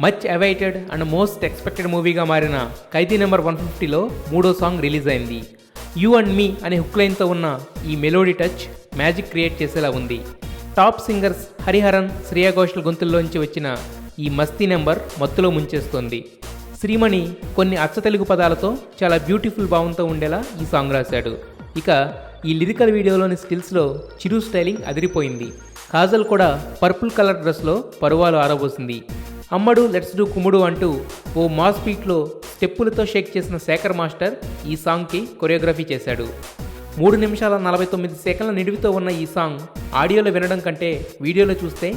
Much awaited and most expected మూవీగా మారిన Khaidi number 150లో మూడో సాంగ్ రిలీజ్ అయింది. యూ అండ్ మీ అనే హుక్ లైన్తో ఉన్న ఈ మెలోడీ టచ్ మ్యాజిక్ క్రియేట్ చేసేలా ఉంది. టాప్ సింగర్స్ హరిహరన్, శ్రేయా ఘోషల్ గొంతుల్లోంచి వచ్చిన ఈ మస్తీ నెంబర్ మత్తులో ముంచేస్తోంది. శ్రీమణి కొన్ని అచ్చ తెలుగు పదాలతో చాలా బ్యూటిఫుల్ భావంతో ఉండేలా ఈ సాంగ్ రాశాడు. ఇక ఈ లిరికల్ వీడియోలోని స్టిల్స్లో చిరు స్టైలింగ్ అదిరిపోయింది. కాజల్ కూడా పర్పుల్ కలర్ డ్రెస్లో పరువాలు ఆరబోసింది. అమ్మడు లెట్స్ డూ కుమ్ముడు అంటూ ఓ మాస్ బీట్లో స్టెప్పులతో షేక్ చేసిన శేఖర్ మాస్టర్ ఈ సాంగ్కి కొరియోగ్రఫీ చేశాడు. 3 నిమిషాల 49 సెకండ్ల నిడివితో ఉన్న ఈ సాంగ్ ఆడియోలో వినడం కంటే వీడియోలో చూస్తే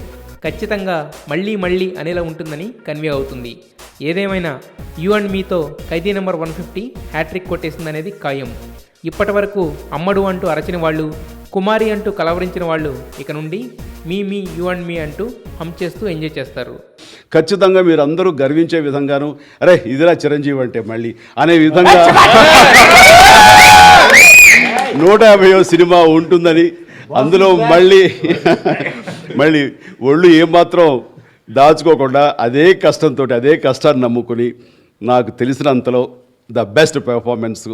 ఖచ్చితంగా మళ్ళీ మళ్ళీ అనేలా ఉంటుందని కన్వే అవుతుంది. ఏదేమైనా యూ అండ్ మీతో ఖైదీ నెంబర్ 150 హ్యాట్రిక్ కొట్టేసిందనేది ఖాయం. ఇప్పటి వరకు అమ్మడు అంటూ అరచిన వాళ్ళు, కుమారి అంటూ కలవరించిన వాళ్ళు ఇక నుండి మీ యూ అండ్ మీ అంటూ హమ్ చేస్తూ ఎంజాయ్ చేస్తారు. ఖచ్చితంగా మీరు అందరూ గర్వించే విధంగాను అరే ఇదిలా చిరంజీవి అంటే మళ్ళీ అనే విధంగా 150వ సినిమా ఉంటుందని, అందులో మళ్ళీ ఒళ్ళు ఏమాత్రం దాచుకోకుండా అదే కష్టంతో అదే కష్టాన్ని నమ్ముకుని నాకు తెలిసినంతలో ద బెస్ట్ పెర్ఫార్మెన్స్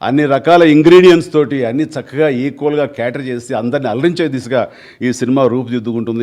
అన్ని రకాల ఇంగ్రీడియంట్స్ తోటి అన్ని చక్కగా ఈక్వల్గా క్యాటర్ చేసి అందరిని అలరించే దిశగా ఈ సినిమా రూపుదిద్దుకుంటుంది.